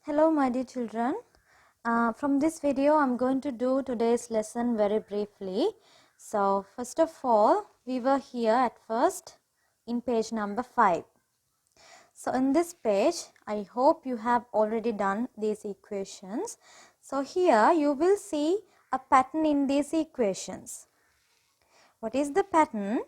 Hello my dear children. From this video I'm going to do today's lesson very briefly. So first of all, we were here at first in page number 5. So in this page, I hope you have already done these equations. So here you will see a pattern in these equations. What is the pattern?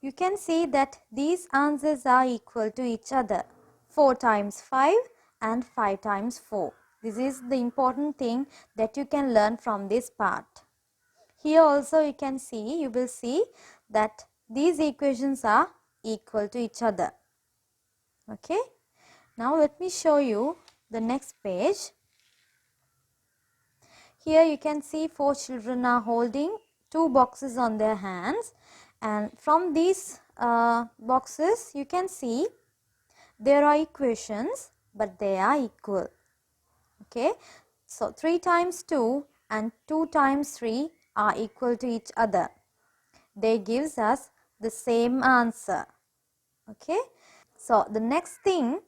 You can see that these answers are equal to each other. 4 times 5 and 5 times 4. This is the important thing that you can learn from this part. Here also you will see that these equations are equal to each other. Okay. Now let me show you the next page. Here you can see 4 children are holding 2 boxes on their hands, and from these boxes you can see there are equations, but they are equal. Okay, so 3 times 2 and 2 times 3 are equal to each other. They gives us the same answer. Okay, so the next thing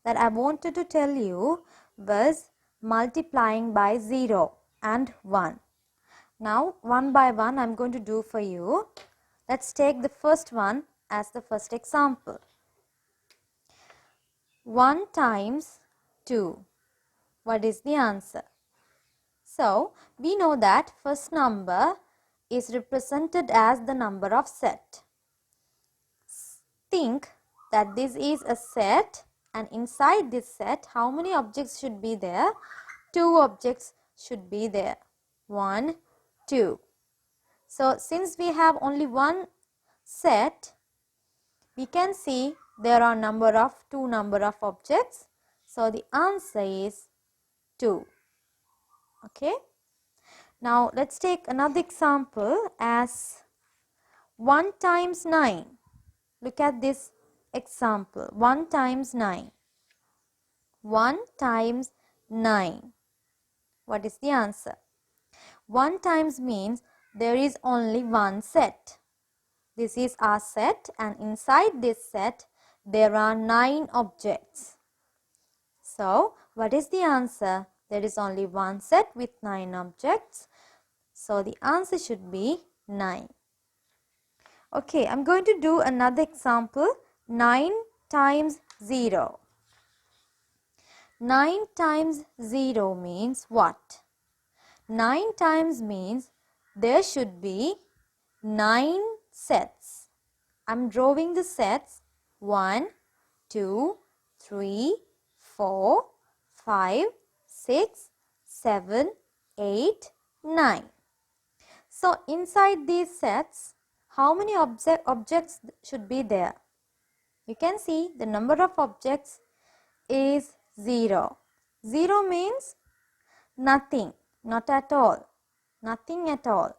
that I wanted to tell you was multiplying by 0 and 1. Now one by one I am going to do for you. Let's take the first one as the first example. 1 times 2. What is the answer? So, we know that first number is represented as the number of set. Think that this is a set, and inside this set how many objects should be there? 2 objects should be there. 1, 2. So, since we have only one set, we can see there are two number of objects. So, the answer is 2. Okay. Now, let's take another example as 1 times 9. Look at this example. 1 times 9. 1 times 9. What is the answer? 1 times means there is only one set. This is our set, and inside this set there are 9 objects. So, what is the answer? There is only one set with 9 objects. So, the answer should be 9. Okay, I am going to do another example. 9 times 0. 9 times 0 means what? 9 times means there should be 9 sets. I am drawing the sets 1, 2, 3, 4, 5, 6, 7, 8, 9. So, inside these sets, how many objects should be there? You can see the number of objects is 0. 0 means nothing, not at all, nothing at all.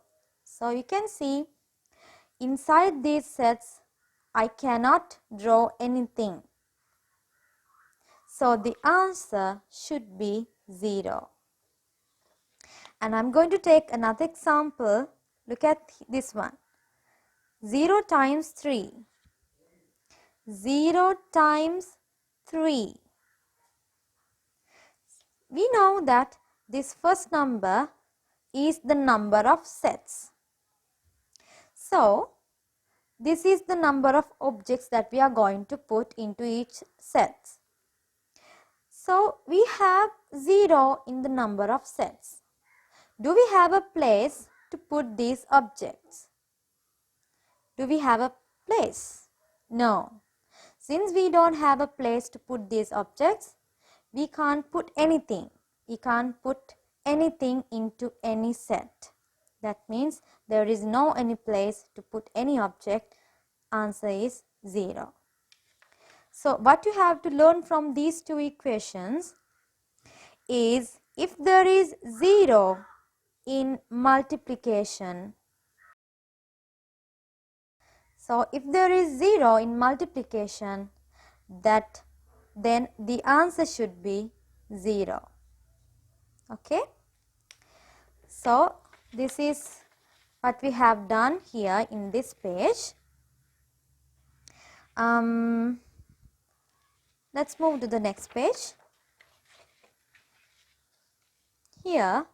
So, you can see inside these sets, I cannot draw anything. So, the answer should be 0. And I am going to take another example. Look at this one. 0 times 3. 0 times 3. We know that this first number is the number of sets. So, this is the number of objects that we are going to put into each set. So, we have 0 in the number of sets. Do we have a place to put these objects? Do we have a place? No. Since we don't have a place to put these objects, we can't put anything. We can't put anything into any set. That means there is no any place to put any object. Answer is 0. So, what you have to learn from these two equations is if there is 0 in multiplication. So, if there is 0 in multiplication, then the answer should be 0. Okay. So, this is what we have done here in this page. Let's move to the next page. Here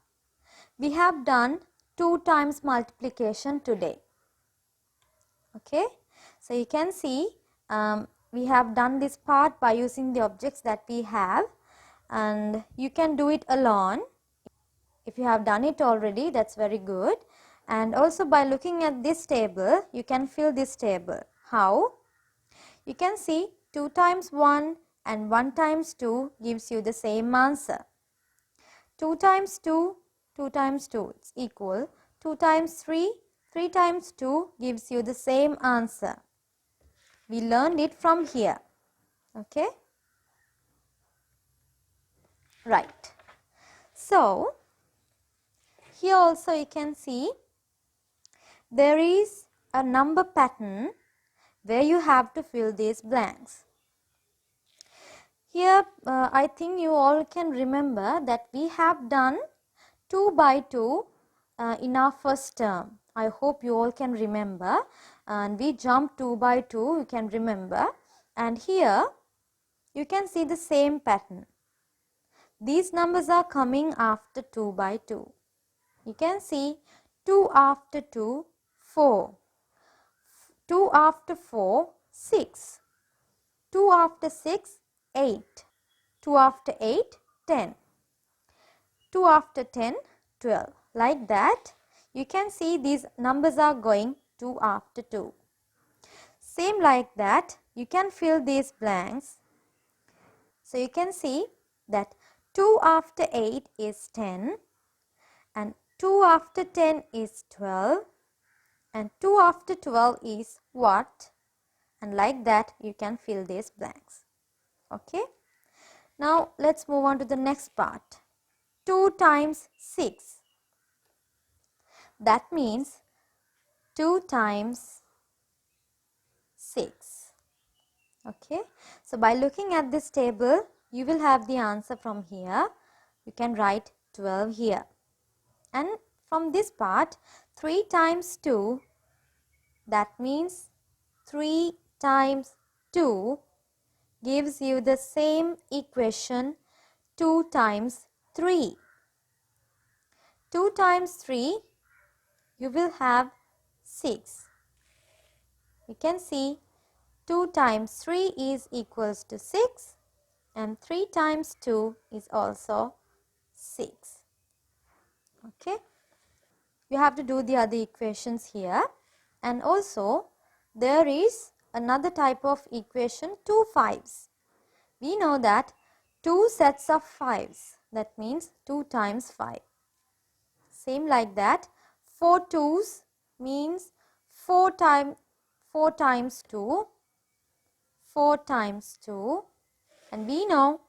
we have done 2 times multiplication today. Okay, so you can see we have done this part by using the objects that we have, and you can do it alone. If you have done it already, that's very good. And also by looking at this table, you can fill this table. How? You can see 2 times 1 and 1 times 2 gives you the same answer. 2 times 2, 2 times 2 is equal. 2 times 3, 3 times 2 gives you the same answer. We learned it from here. Okay? Right. So, here also you can see there is a number pattern where you have to fill these blanks. Here I think you all can remember that we have done 2 by 2 in our first term. I hope you all can remember, and we jumped 2 by 2, you can remember, and here you can see the same pattern. These numbers are coming after 2 by 2. You can see 2 after 2, 4, 2 after 4, 6, 2 after 6, 8, 2 after 8, 10, 2 after 10, 12. Like that, you can see these numbers are going 2 after 2. Same like that, you can fill these blanks. So you can see that 2 after 8 is 10, and 2 after 10 is 12, and 2 after 12 is what? And like that, you can fill these blanks. Okay. Now let's move on to the next part. 2 times 6. That means 2 times 6. Okay. So by looking at this table, you will have the answer from here. You can write 12 here. And from this part, 3 times 2, that means 3 times 2 gives you the same equation, 2 times 3. 2 times 3, you will have 6. You can see 2 times 3 is equals to 6, and 3 times 2 is also 6. Okay. You have to do the other equations here, and also there is another type of equation, 2 5s. We know that 2 sets of 5s, that means 2 times 5. Same like that, 4 2s means 4 times 2, 4 times 2, and we know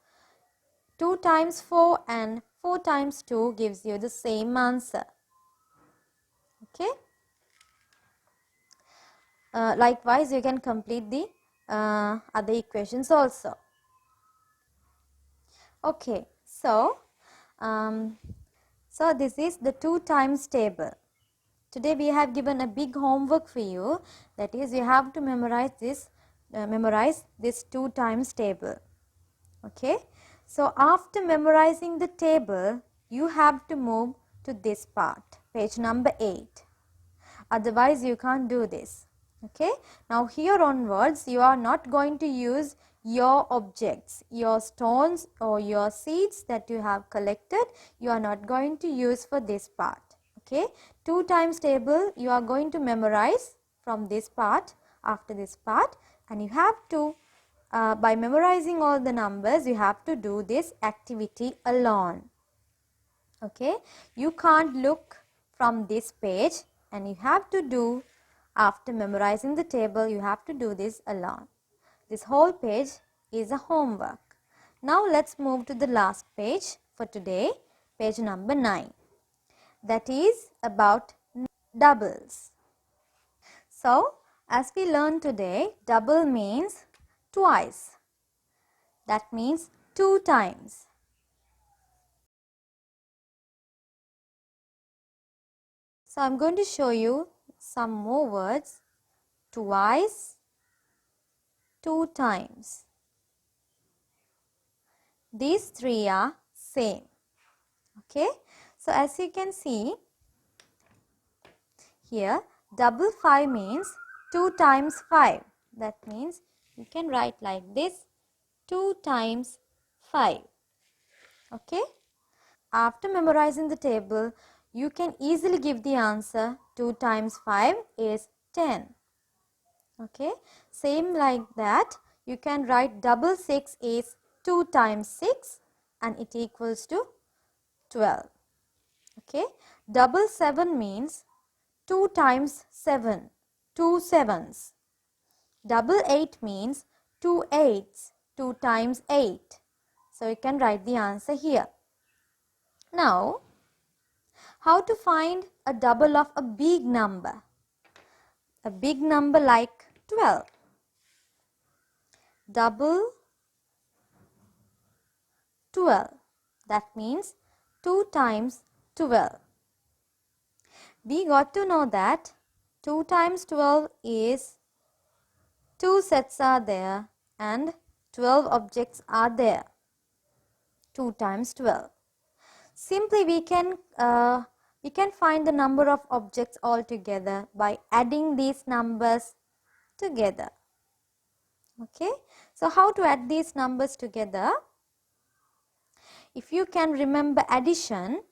2 times 4 and 4 times 2 gives you the same answer. Okay. Likewise, you can complete the other equations also. Okay, so this is the 2 times table. Today we have given a big homework for you, that is you have to memorize this 2 times table. Okay, so after memorizing the table, you have to move to this part, page number 8. Otherwise you can't do this. Okay, now here onwards you are not going to use your objects, your stones or your seeds that you have collected, you are not going to use for this part. Okay, 2 times table you are going to memorize from this part, after this part, and you have to by memorizing all the numbers, you have to do this activity alone. Okay, you can't look from this page, and you have to do, after memorizing the table, you have to do this alone. This whole page is a homework. Now let's move to the last page for today, page number 9. That is about doubles. So as we learned today, double means twice. That means 2 times. So I'm going to show you some more words. Twice, 2 times. These three are same. Okay, so as you can see here, double 5 means 2 times 5. That means you can write like this, 2 times 5. Okay, after memorizing the table, you can easily give the answer. 2 times 5 is 10. Okay, same like that, you can write double 6 is 2 times 6 and it equals to 12. Okay, double 7 means 2 times 7, 2 sevens. Double 8 means 2 eights, 2 times 8. So you can write the answer here. Now, how to find a double of a big number? A big number like 12. Double 12. That means 2 times 12. We got to know that 2 times 12 is 2 sets are there and 12 objects are there. 2 times 12. Simply we can find the number of objects altogether by adding these numbers together. Okay, so how to add these numbers together? If you can remember addition,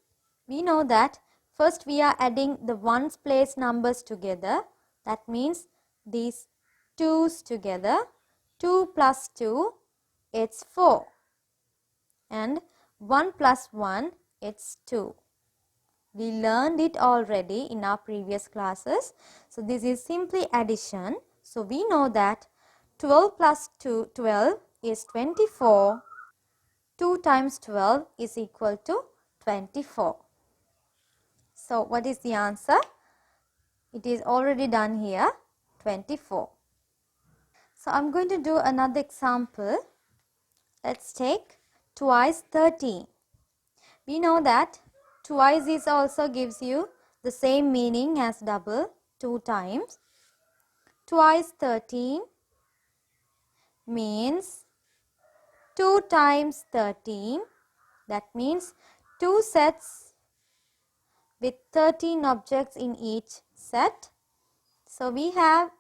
we know that first we are adding the ones place numbers together. That means these 2's together. 2 plus 2, it's 4. And 1 plus 1, it's 2. We learned it already in our previous classes. So this is simply addition. So we know that 12 plus 12 is 24. 2 times 12 is equal to 24. So what is the answer? It is already done here, 24. So I'm going to do another example. Let's take twice 13. We know that twice is also gives you the same meaning as double, 2 times. Twice 13 means 2 times 13. That means 2 sets with 13 objects in each set. So we have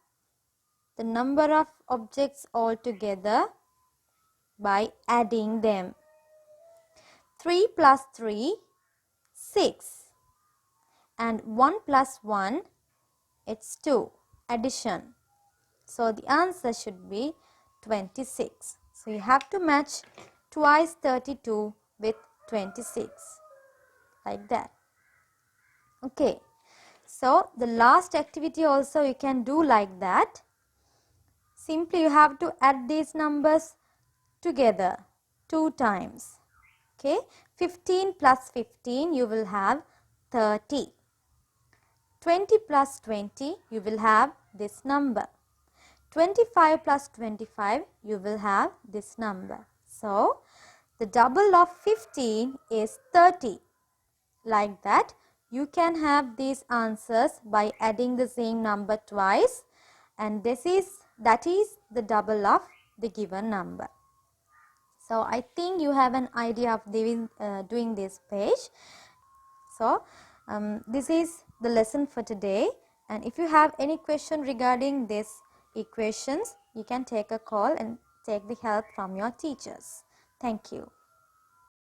the number of objects altogether by adding them. 3 plus 3, 6. And 1 plus 1, it's 2. Addition. So the answer should be 26. So you have to match twice 32 with 26. Like that. Okay. So the last activity also you can do like that. Simply you have to add these numbers together 2 times. Okay. 15 plus 15 you will have 30. 20 plus 20 you will have this number. 25 plus 25 you will have this number. So the double of 15 is 30. Like that you can have these answers by adding the same number twice, and that is the double of the given number. So I think you have an idea of doing this page. So this is the lesson for today, and if you have any question regarding this equations, you can take a call and take the help from your teachers. Thank you.